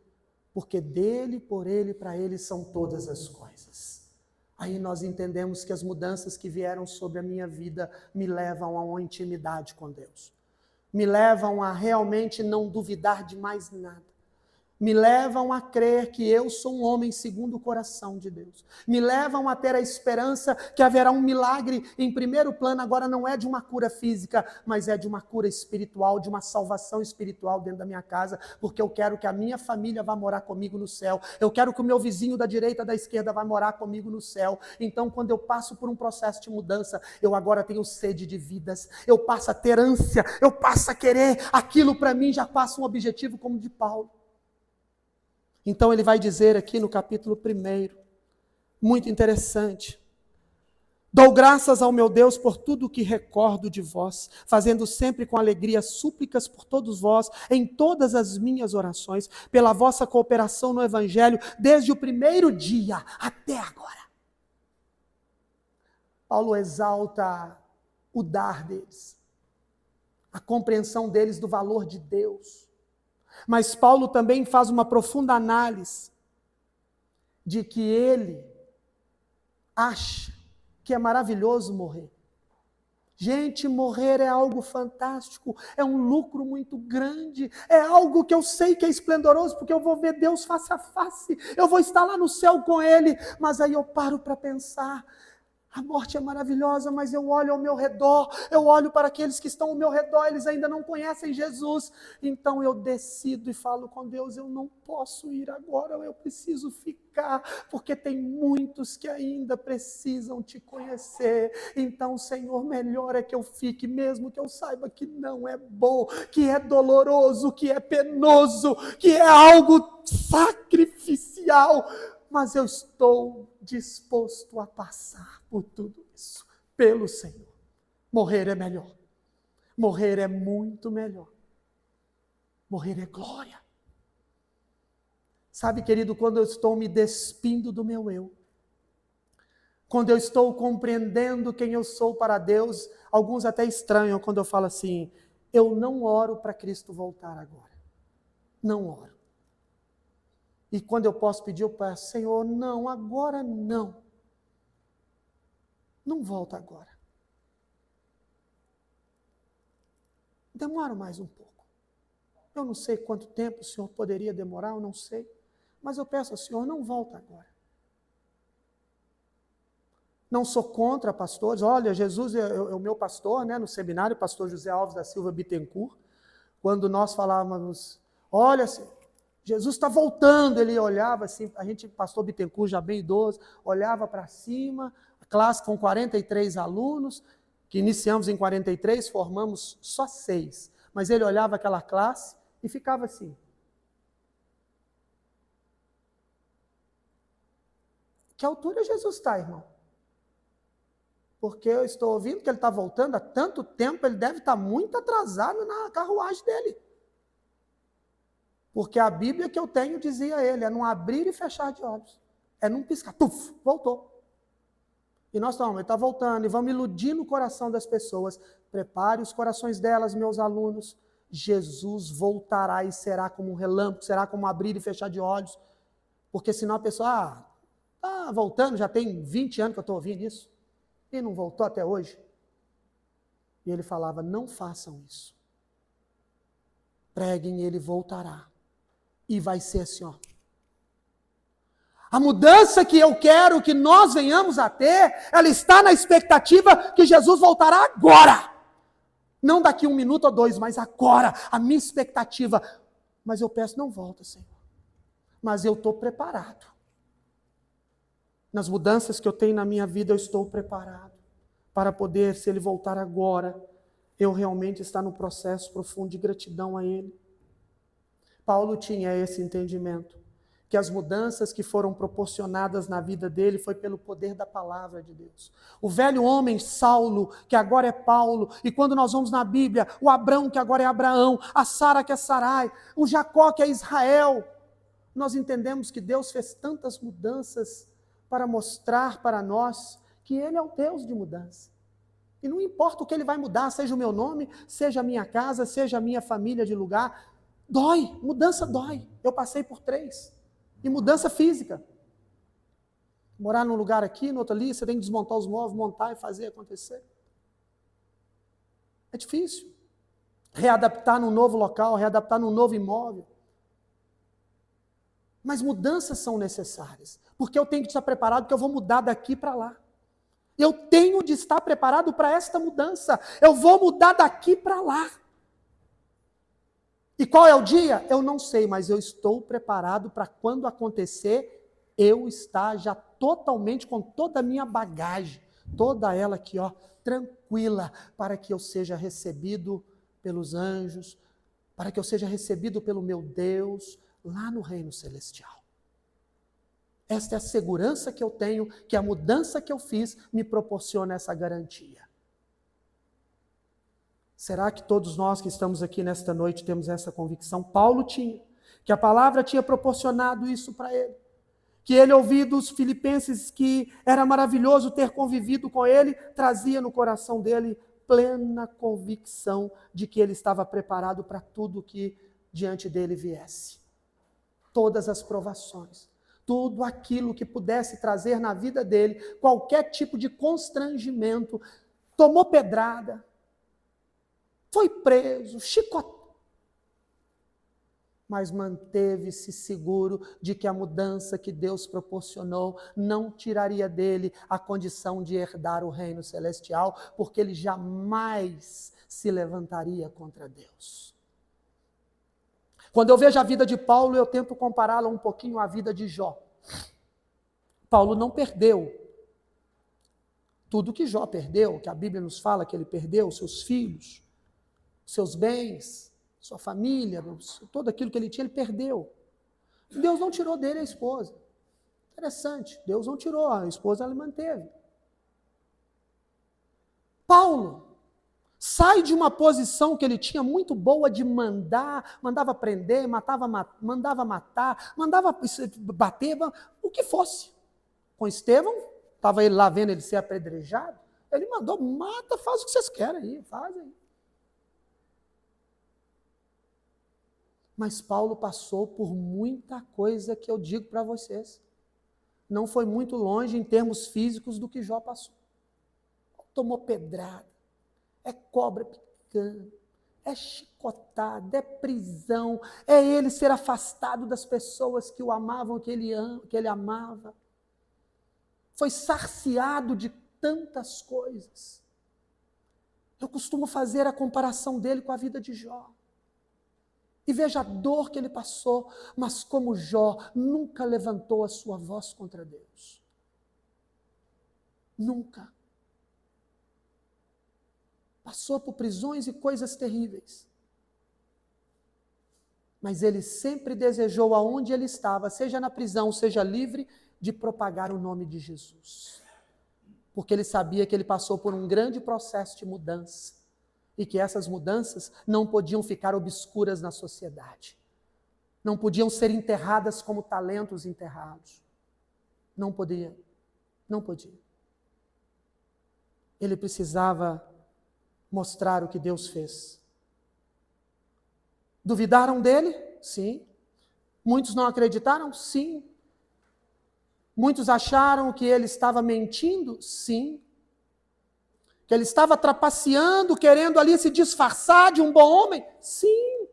porque dele, por Ele, para Ele são todas as coisas. Aí nós entendemos que as mudanças que vieram sobre a minha vida me levam a uma intimidade com Deus. Me levam a realmente não duvidar de mais nada. Me levam a crer que eu sou um homem segundo o coração de Deus. Me levam a ter a esperança que haverá um milagre em primeiro plano, agora não é de uma cura física, mas é de uma cura espiritual, de uma salvação espiritual dentro da minha casa, porque eu quero que a minha família vá morar comigo no céu. Eu quero que o meu vizinho da direita, da esquerda, vá morar comigo no céu. Então, quando eu passo por um processo de mudança, eu agora tenho sede de vidas, eu passo a ter ânsia, eu passo a querer aquilo para mim, já passa um objetivo como de Paulo. Então ele vai dizer aqui no capítulo 1, muito interessante. Dou graças ao meu Deus por tudo o que recordo de vós, fazendo sempre com alegria súplicas por todos vós, em todas as minhas orações, pela vossa cooperação no Evangelho, desde o primeiro dia até agora. Paulo exalta o dar deles, a compreensão deles do valor de Deus. Mas Paulo também faz uma profunda análise de que ele acha que é maravilhoso morrer. Gente, morrer é algo fantástico, é um lucro muito grande, é algo que eu sei que é esplendoroso, porque eu vou ver Deus face a face, eu vou estar lá no céu com Ele, mas aí eu paro para pensar, a morte é maravilhosa, mas eu olho ao meu redor, eu olho para aqueles que estão ao meu redor, eles ainda não conhecem Jesus. Então eu decido e falo com Deus, eu não posso ir agora, eu preciso ficar, porque tem muitos que ainda precisam te conhecer. Então, Senhor, melhor é que eu fique, mesmo que eu saiba que não é bom, que é doloroso, que é penoso, que é algo sacrificial, mas eu estou disposto a passar por tudo isso, pelo Senhor. Morrer é melhor. Morrer é muito melhor. Morrer é glória. Sabe, querido, quando eu estou me despindo do meu eu, quando eu estou compreendendo quem eu sou para Deus, alguns até estranham quando eu falo assim, eu não oro para Cristo voltar agora. Não oro. E quando eu posso pedir, eu peço, Senhor, não, agora não. Não volta agora. Demora mais um pouco. Eu não sei quanto tempo o Senhor poderia demorar, eu não sei. Mas eu peço ao Senhor, não volta agora. Não sou contra pastores. Olha, Jesus é o meu pastor, no seminário, pastor José Alves da Silva Bittencourt. Quando nós falávamos, olha, Senhor, Jesus está voltando, ele olhava assim, a gente, pastor Bittencourt, já bem idoso, olhava para cima, a classe com 43 alunos, que iniciamos em 43, formamos só 6. Mas ele olhava aquela classe e ficava assim. Que altura Jesus está, irmão? Porque eu estou ouvindo que ele está voltando há tanto tempo, ele deve estar muito atrasado na carruagem dele. Porque a Bíblia que eu tenho dizia ele, é num abrir e fechar de olhos. É num piscar, tuf, voltou. E nós estamos, ele está voltando, e vamos iludir no coração das pessoas. Prepare os corações delas, meus alunos. Jesus voltará e será como um relâmpago, será como um abrir e fechar de olhos. Porque senão a pessoa, está voltando, já tem 20 anos que eu estou ouvindo isso. E não voltou até hoje. E ele falava, não façam isso. Preguem, ele voltará. E vai ser assim, ó. A mudança que eu quero que nós venhamos a ter, ela está na expectativa que Jesus voltará agora. Não daqui 1 minuto ou 2, mas agora. A minha expectativa. Mas eu peço, não volta, Senhor. Mas eu estou preparado. Nas mudanças que eu tenho na minha vida, eu estou preparado. Para poder, se Ele voltar agora, eu realmente estar no processo profundo de gratidão a Ele. Paulo tinha esse entendimento. Que as mudanças que foram proporcionadas na vida dele foi pelo poder da palavra de Deus. O velho homem, Saulo, que agora é Paulo, e quando nós vamos na Bíblia, o Abrão, que agora é Abraão, a Sara, que é Sarai, o Jacó, que é Israel, nós entendemos que Deus fez tantas mudanças para mostrar para nós que Ele é o Deus de mudança. E não importa o que Ele vai mudar, seja o meu nome, seja a minha casa, seja a minha família de lugar, dói, mudança dói. Eu passei por 3. E mudança física. Morar num lugar aqui, no outro ali, você tem que desmontar os móveis, montar e fazer acontecer. É difícil. Readaptar num novo local, readaptar num novo imóvel. Mas mudanças são necessárias. Porque eu tenho que estar preparado, porque eu vou mudar daqui para lá. Eu tenho de estar preparado para esta mudança. Eu vou mudar daqui para lá. E qual é o dia? Eu não sei, mas eu estou preparado para quando acontecer, eu estar já totalmente com toda a minha bagagem, toda ela aqui, ó, tranquila, para que eu seja recebido pelos anjos, para que eu seja recebido pelo meu Deus, lá no reino celestial. Esta é a segurança que eu tenho, que a mudança que eu fiz me proporciona essa garantia. Será que todos nós que estamos aqui nesta noite temos essa convicção? Paulo tinha, que a palavra tinha proporcionado isso para ele. Que ele ouvia dos filipenses que era maravilhoso ter convivido com ele, trazia no coração dele plena convicção de que ele estava preparado para tudo que diante dele viesse. Todas as provações, tudo aquilo que pudesse trazer na vida dele, qualquer tipo de constrangimento, tomou pedrada, foi preso, chicotado, mas manteve-se seguro de que a mudança que Deus proporcionou não tiraria dele a condição de herdar o reino celestial, porque ele jamais se levantaria contra Deus. Quando eu vejo a vida de Paulo, eu tento compará-la um pouquinho à vida de Jó. Paulo não perdeu tudo que Jó perdeu, que a Bíblia nos fala que ele perdeu, seus filhos, seus bens, sua família, tudo aquilo que ele tinha, ele perdeu. Deus não tirou dele a esposa. Interessante, Deus não tirou, a esposa ele manteve. Paulo sai de uma posição que ele tinha muito boa de mandava prender, mandava matar, mandava bater, o que fosse. Com Estevão, estava ele lá vendo ele ser apedrejado, ele mandou, mata, faz o que vocês querem aí, faz aí. Mas Paulo passou por muita coisa que eu digo para vocês. Não foi muito longe em termos físicos do que Jó passou. Tomou pedrada, é cobra picando, é chicotada, é prisão, é ele ser afastado das pessoas que o amavam, que ele amava. Foi sarciado de tantas coisas. Eu costumo fazer a comparação dele com a vida de Jó. E veja a dor que ele passou, mas como Jó, nunca levantou a sua voz contra Deus. Nunca. Passou por prisões e coisas terríveis. Mas ele sempre desejou, aonde ele estava, seja na prisão, seja livre, de propagar o nome de Jesus. Porque ele sabia que ele passou por um grande processo de mudança. E que essas mudanças não podiam ficar obscuras na sociedade. Não podiam ser enterradas como talentos enterrados. Não podia. Não podia. Ele precisava mostrar o que Deus fez. Duvidaram dele? Sim. Muitos não acreditaram? Sim. Muitos acharam que ele estava mentindo? Sim. Que ele estava trapaceando, querendo ali se disfarçar de um bom homem? Sim.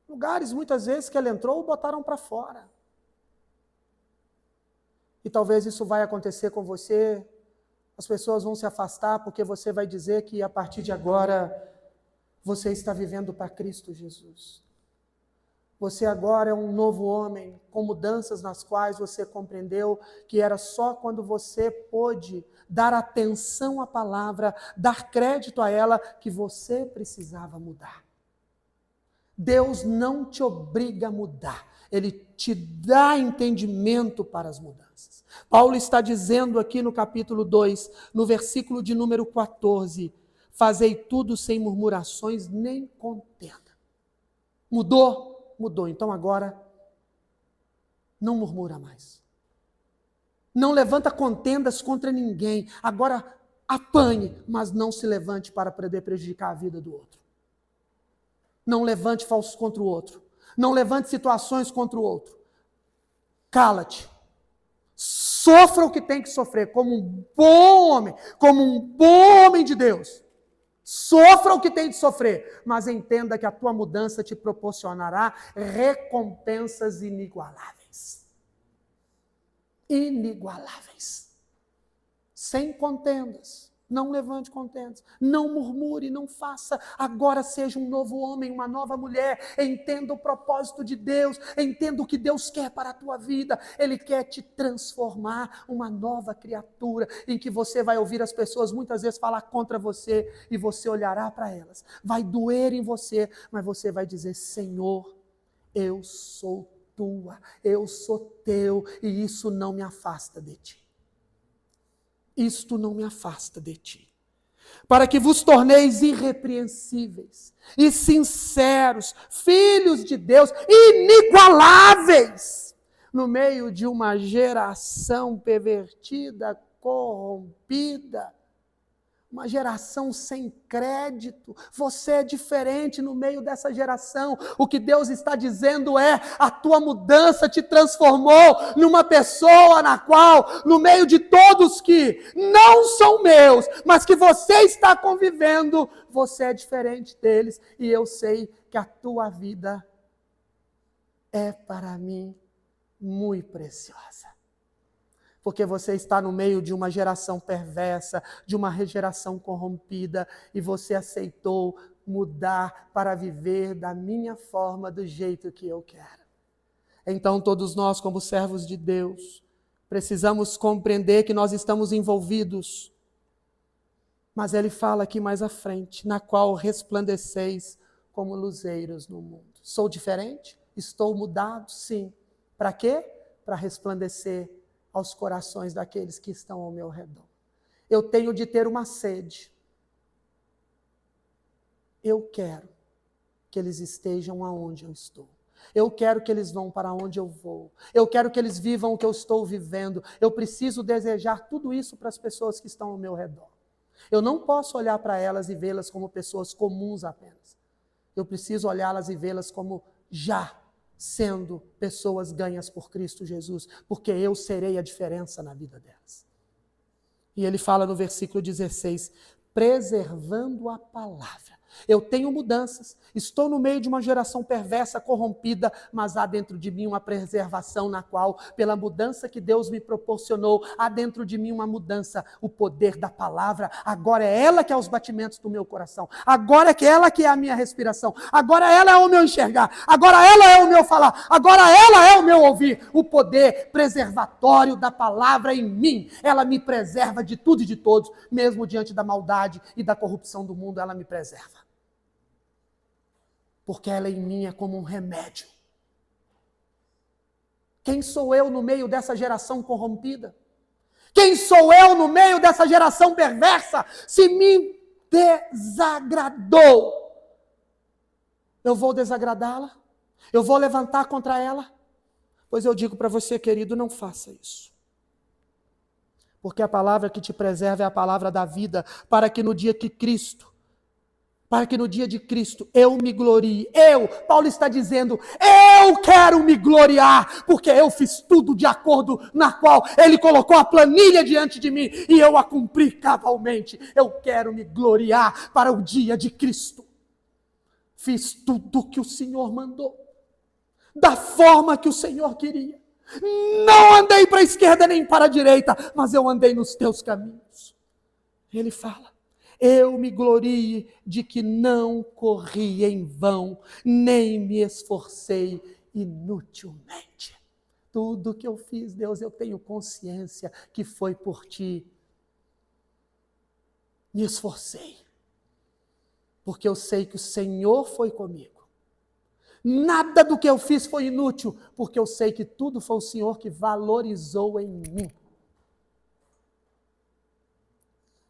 Lugares, muitas vezes, que ele entrou, o botaram para fora. E talvez isso vai acontecer com você. As pessoas vão se afastar porque você vai dizer que a partir de agora você está vivendo para Cristo Jesus. Você agora é um novo homem, com mudanças nas quais você compreendeu que era só quando você pôde dar atenção à palavra, dar crédito a ela, que você precisava mudar. Deus não te obriga a mudar, Ele te dá entendimento para as mudanças. Paulo está dizendo aqui no capítulo 2, no versículo de número 14, fazei tudo sem murmurações nem contenda. Mudou? Mudou. Então agora, não murmura mais. Não levanta contendas contra ninguém. Agora apanhe, mas não se levante para poder prejudicar a vida do outro. Não levante falsos contra o outro. Não levante situações contra o outro. Cala-te. Sofra o que tem que sofrer, como um bom homem, como um bom homem de Deus. Sofra o que tem de sofrer, mas entenda que a tua mudança te proporcionará recompensas inigualáveis. Inigualáveis. Sem contendas. Não levante contendas. Não murmure, não faça. Agora seja um novo homem, uma nova mulher. Entenda o propósito de Deus. Entenda o que Deus quer para a tua vida. Ele quer te transformar uma nova criatura, em que você vai ouvir as pessoas muitas vezes falar contra você e você olhará para elas. Vai doer em você, mas você vai dizer: Senhor, eu sou tua, eu sou teu, e isso não me afasta de ti. Isto não me afasta de ti. Para que vos torneis irrepreensíveis e sinceros, filhos de Deus, inigualáveis, no meio de uma geração pervertida, corrompida, uma geração sem crédito. Você é diferente no meio dessa geração. O que Deus está dizendo é: a tua mudança te transformou numa pessoa na qual, no meio de todos que não são meus, mas que você está convivendo, você é diferente deles. E eu sei que a tua vida é para mim muito preciosa. Porque você está no meio de uma geração perversa, de uma geração corrompida, e você aceitou mudar para viver da minha forma, do jeito que eu quero. Então, todos nós, como servos de Deus, precisamos compreender que nós estamos envolvidos. Mas ele fala aqui mais à frente: na qual resplandeceis como luzeiros no mundo. Sou diferente? Estou mudado? Sim. Para quê? Para resplandecer aos corações daqueles que estão ao meu redor. Eu tenho de ter uma sede. Eu quero que eles estejam aonde eu estou. Eu quero que eles vão para onde eu vou. Eu quero que eles vivam o que eu estou vivendo. Eu preciso desejar tudo isso para as pessoas que estão ao meu redor. Eu não posso olhar para elas e vê-las como pessoas comuns apenas. Eu preciso olhá-las e vê-las como já sendo pessoas ganhas por Cristo Jesus, porque eu serei a diferença na vida delas. E ele fala no versículo 16, preservando a palavra. Eu tenho mudanças, estou no meio de uma geração perversa, corrompida, mas há dentro de mim uma preservação na qual, pela mudança que Deus me proporcionou, há dentro de mim uma mudança, o poder da palavra. Agora é ela que é os batimentos do meu coração, agora é que ela que é a minha respiração, agora ela é o meu enxergar, agora ela é o meu falar, agora ela é o meu ouvir. O poder preservatório da palavra em mim, ela me preserva de tudo e de todos, mesmo diante da maldade e da corrupção do mundo, ela me preserva. Porque ela em mim é como um remédio. Quem sou eu no meio dessa geração corrompida? Quem sou eu no meio dessa geração perversa? Se me desagradou, eu vou desagradá-la? Eu vou levantar contra ela? Pois eu digo para você, querido, não faça isso. Porque a palavra que te preserva é a palavra da vida, para que no dia de Cristo eu me glorie. Paulo está dizendo, eu quero me gloriar, porque eu fiz tudo de acordo na qual ele colocou a planilha diante de mim, e eu a cumpri cabalmente. Eu quero me gloriar para o dia de Cristo. Fiz tudo o que o Senhor mandou, da forma que o Senhor queria. Não andei para a esquerda nem para a direita, mas eu andei nos teus caminhos. Ele fala, eu me glorie de que não corri em vão, nem me esforcei inutilmente. Tudo que eu fiz, Deus, eu tenho consciência que foi por ti. Me esforcei, porque eu sei que o Senhor foi comigo. Nada do que eu fiz foi inútil, porque eu sei que tudo foi o Senhor que valorizou em mim.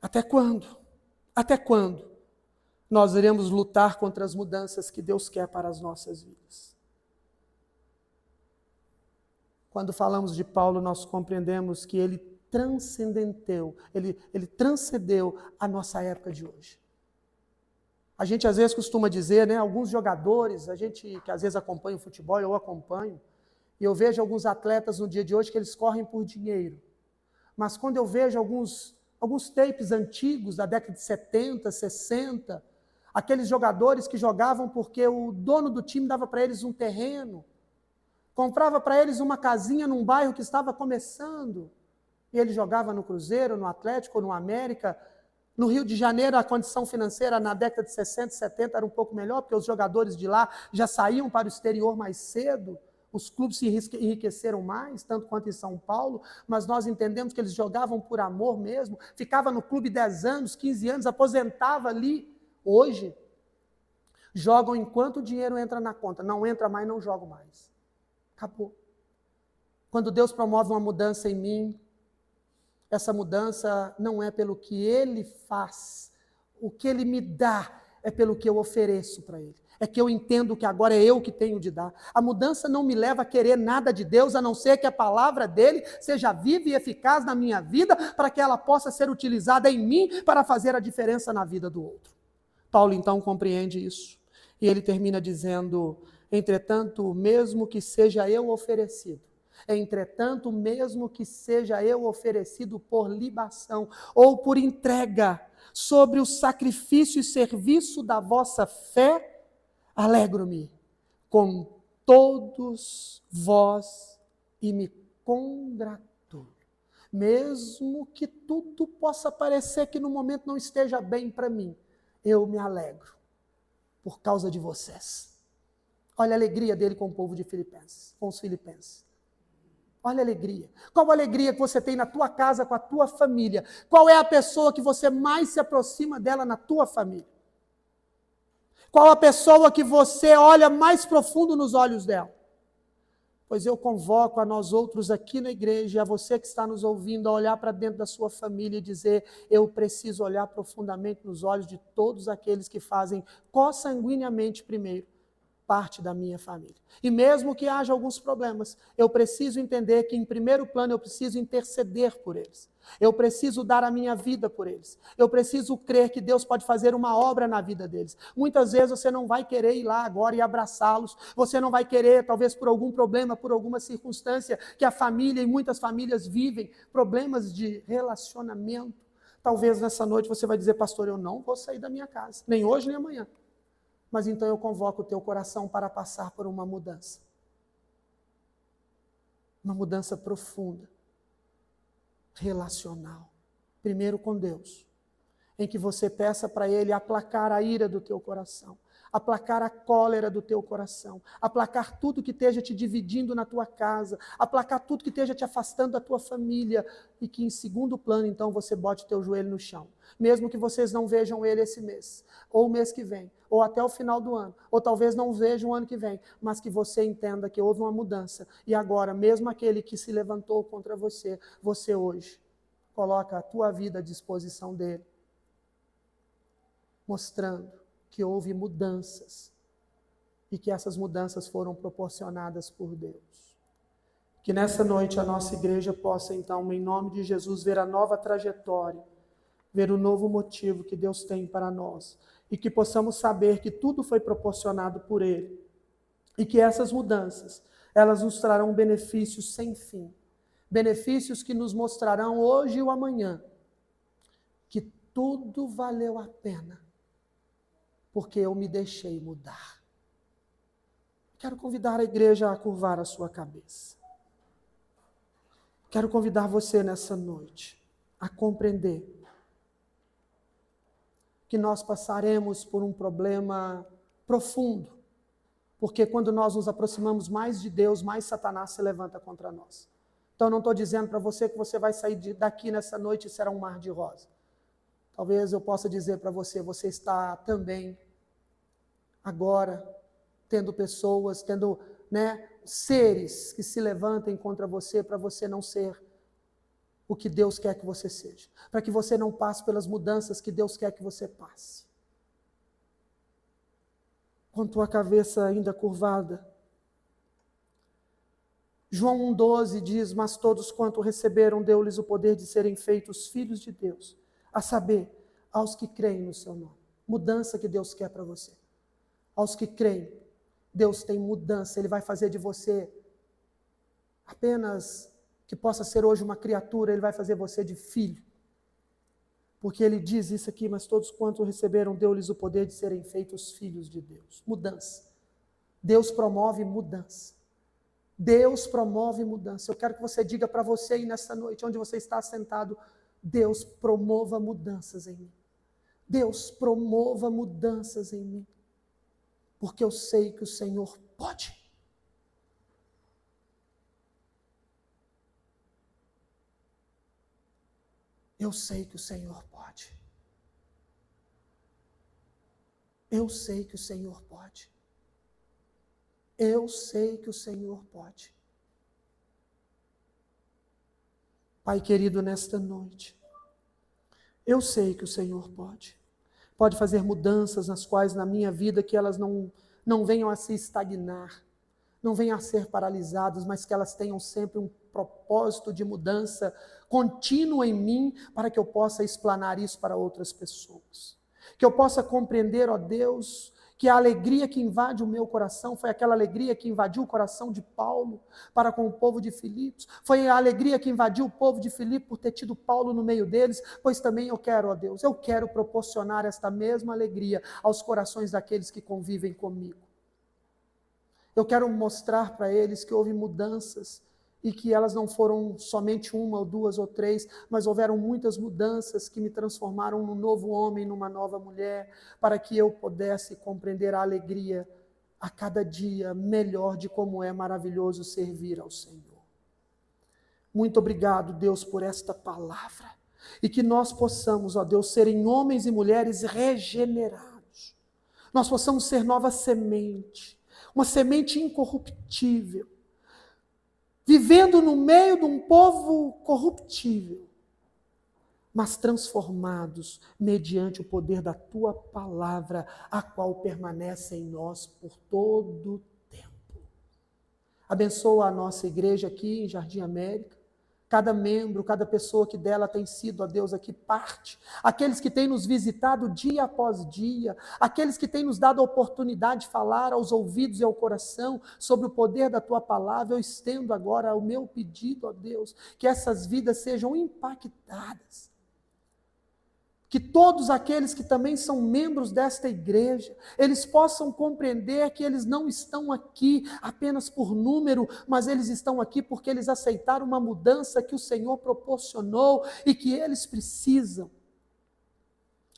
Até quando? Até quando nós iremos lutar contra as mudanças que Deus quer para as nossas vidas? Quando falamos de Paulo, nós compreendemos que ele transcendeu a nossa época de hoje. A gente às vezes costuma dizer, né, alguns jogadores, a gente que às vezes acompanha o futebol, eu acompanho, e eu vejo alguns atletas no dia de hoje que eles correm por dinheiro. Mas quando eu vejo alguns tapes antigos da década de 70, 60, aqueles jogadores que jogavam porque o dono do time dava para eles um terreno, comprava para eles uma casinha num bairro que estava começando, e ele jogava no Cruzeiro, no Atlético, no América. No Rio de Janeiro, a condição financeira na década de 60 e 70 era um pouco melhor, porque os jogadores de lá já saíam para o exterior mais cedo, os clubes se enriqueceram mais, tanto quanto em São Paulo, mas nós entendemos que eles jogavam por amor mesmo, ficava no clube 10 anos, 15 anos, aposentava ali. Hoje, jogam enquanto o dinheiro entra na conta, não entra mais, não jogo mais. Acabou. Quando Deus promove uma mudança em mim, essa mudança não é pelo que Ele faz, o que Ele me dá é pelo que eu ofereço para Ele. É que eu entendo que agora é eu que tenho de dar. A mudança não me leva a querer nada de Deus, a não ser que a palavra dEle seja viva e eficaz na minha vida, para que ela possa ser utilizada em mim para fazer a diferença na vida do outro. Paulo então compreende isso. E ele termina dizendo, entretanto, mesmo que seja eu oferecido, entretanto, mesmo que seja eu oferecido por libação ou por entrega sobre o sacrifício e serviço da vossa fé, alegro-me com todos vós e me congratulo. Mesmo que tudo possa parecer que no momento não esteja bem para mim, eu me alegro por causa de vocês. Olha a alegria dele com o povo de Filipenses, com os filipenses. Olha a alegria. Qual a alegria que você tem na tua casa, com a tua família? Qual é a pessoa que você mais se aproxima dela na tua família? Qual a pessoa que você olha mais profundo nos olhos dela? Pois eu convoco a nós outros aqui na igreja, a você que está nos ouvindo, a olhar para dentro da sua família e dizer, eu preciso olhar profundamente nos olhos de todos aqueles que fazem consanguineamente primeiro parte da minha família. E mesmo que haja alguns problemas, eu preciso entender que, em primeiro plano, eu preciso interceder por eles. Eu preciso dar a minha vida por eles. Eu preciso crer que Deus pode fazer uma obra na vida deles. Muitas vezes você não vai querer ir lá agora e abraçá-los. Você não vai querer, talvez por algum problema, por alguma circunstância que a família e muitas famílias vivem, problemas de relacionamento. Talvez nessa noite você vai dizer, pastor, eu não vou sair da minha casa, nem hoje nem amanhã. Mas então eu convoco o teu coração para passar por uma mudança. Uma mudança profunda, relacional. Primeiro com Deus, em que você peça para Ele aplacar a ira do teu coração, aplacar a cólera do teu coração, aplacar tudo que esteja te dividindo na tua casa, aplacar tudo que esteja te afastando da tua família, e que em segundo plano, então, você bote o teu joelho no chão. Mesmo que vocês não vejam Ele esse mês, ou o mês que vem, ou até o final do ano, ou talvez não vejam o ano que vem, mas que você entenda que houve uma mudança, e agora, mesmo aquele que se levantou contra você, você hoje coloca a tua vida à disposição dele, mostrando que houve mudanças e que essas mudanças foram proporcionadas por Deus. Que nessa noite a nossa igreja possa, então, em nome de Jesus, ver a nova trajetória, ver o novo motivo que Deus tem para nós, e que possamos saber que tudo foi proporcionado por Ele, e que essas mudanças, elas nos trarão benefícios sem fim, benefícios que nos mostrarão hoje e o amanhã, que tudo valeu a pena, porque eu me deixei mudar. Quero convidar a igreja a curvar a sua cabeça. Quero convidar você nessa noite a compreender que nós passaremos por um problema profundo, porque quando nós nos aproximamos mais de Deus, mais Satanás se levanta contra nós. Então, eu não estou dizendo para você que você vai sair daqui nessa noite e será um mar de rosa. Talvez eu possa dizer para você, você está também agora tendo pessoas, tendo seres que se levantem contra você para você não ser o que Deus quer que você seja, para que você não passe pelas mudanças que Deus quer que você passe. Com tua cabeça ainda curvada, João 1,12 diz, mas todos quanto receberam, deu-lhes o poder de serem feitos filhos de Deus, a saber, aos que creem no seu nome. Mudança que Deus quer para você. Aos que creem, Deus tem mudança, Ele vai fazer de você apenas que possa ser hoje uma criatura, Ele vai fazer você de filho. Porque Ele diz isso aqui, mas todos quanto receberam, deu-lhes o poder de serem feitos filhos de Deus. Mudança. Deus promove mudança. Deus promove mudança. Eu quero que você diga para você aí nessa noite, onde você está sentado, Deus promova mudanças em mim. Deus promova mudanças em mim. Porque eu sei que o Senhor pode. Eu sei que o Senhor pode. Eu sei que o Senhor pode. Eu sei que o Senhor pode. Pai querido, nesta noite, eu sei que o Senhor pode. Pode fazer mudanças nas quais na minha vida que elas não venham a se estagnar, não venham a ser paralisadas, mas que elas tenham sempre um propósito de mudança contínua em mim, para que eu possa explanar isso para outras pessoas. Que eu possa compreender, ó Deus, que a alegria que invade o meu coração foi aquela alegria que invadiu o coração de Paulo para com o povo de Filipos. Foi a alegria que invadiu o povo de Filipos por ter tido Paulo no meio deles, pois também eu quero, ó Deus, eu quero proporcionar esta mesma alegria aos corações daqueles que convivem comigo. Eu quero mostrar para eles que houve mudanças e que elas não foram somente uma ou duas ou três, mas houveram muitas mudanças que me transformaram num novo homem, numa nova mulher, para que eu pudesse compreender a alegria a cada dia melhor de como é maravilhoso servir ao Senhor. Muito obrigado, Deus, por esta palavra, e que nós possamos, ó Deus, serem homens e mulheres regenerados. Nós possamos ser nova semente, uma semente incorruptível, vivendo no meio de um povo corruptível, mas transformados mediante o poder da Tua palavra, a qual permanece em nós por todo o tempo. Abençoa a nossa igreja aqui em Jardim América, cada membro, cada pessoa que dela tem sido, ó Deus, aqui parte, aqueles que têm nos visitado dia após dia, aqueles que têm nos dado a oportunidade de falar aos ouvidos e ao coração sobre o poder da Tua palavra. Eu estendo agora o meu pedido, ó Deus, que essas vidas sejam impactadas, que todos aqueles que também são membros desta igreja, eles possam compreender que eles não estão aqui apenas por número, mas eles estão aqui porque eles aceitaram uma mudança que o Senhor proporcionou e que eles precisam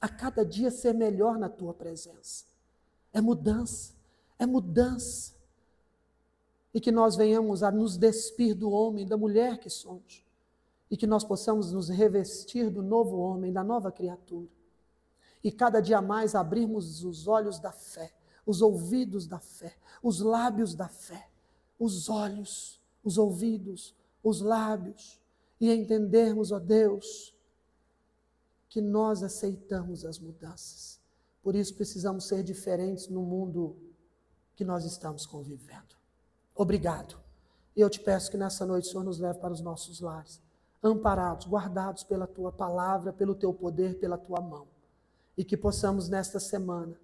a cada dia ser melhor na tua presença. É mudança, é mudança. E que nós venhamos a nos despir do homem, da mulher que somos. E que nós possamos nos revestir do novo homem, da nova criatura. E cada dia mais abrirmos os olhos da fé, os ouvidos da fé, os lábios da fé, os olhos, os ouvidos, os lábios, e entendermos, ó Deus, que nós aceitamos as mudanças. Por isso precisamos ser diferentes no mundo que nós estamos convivendo. Obrigado. E eu te peço que nessa noite o Senhor nos leve para os nossos lares, amparados, guardados pela tua palavra, pelo teu poder, pela tua mão. E que possamos nesta semana,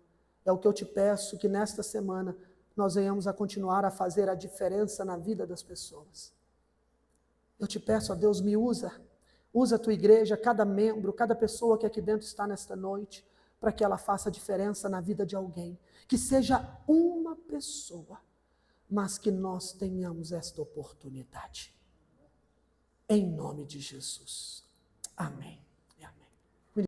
é o que eu te peço, que nesta semana nós venhamos a continuar a fazer a diferença na vida das pessoas. Eu te peço, ó Deus, me usa a tua igreja, cada membro, cada pessoa que aqui dentro está nesta noite, para que ela faça a diferença na vida de alguém. Que seja uma pessoa, mas que nós tenhamos esta oportunidade. Em nome de Jesus. Amém.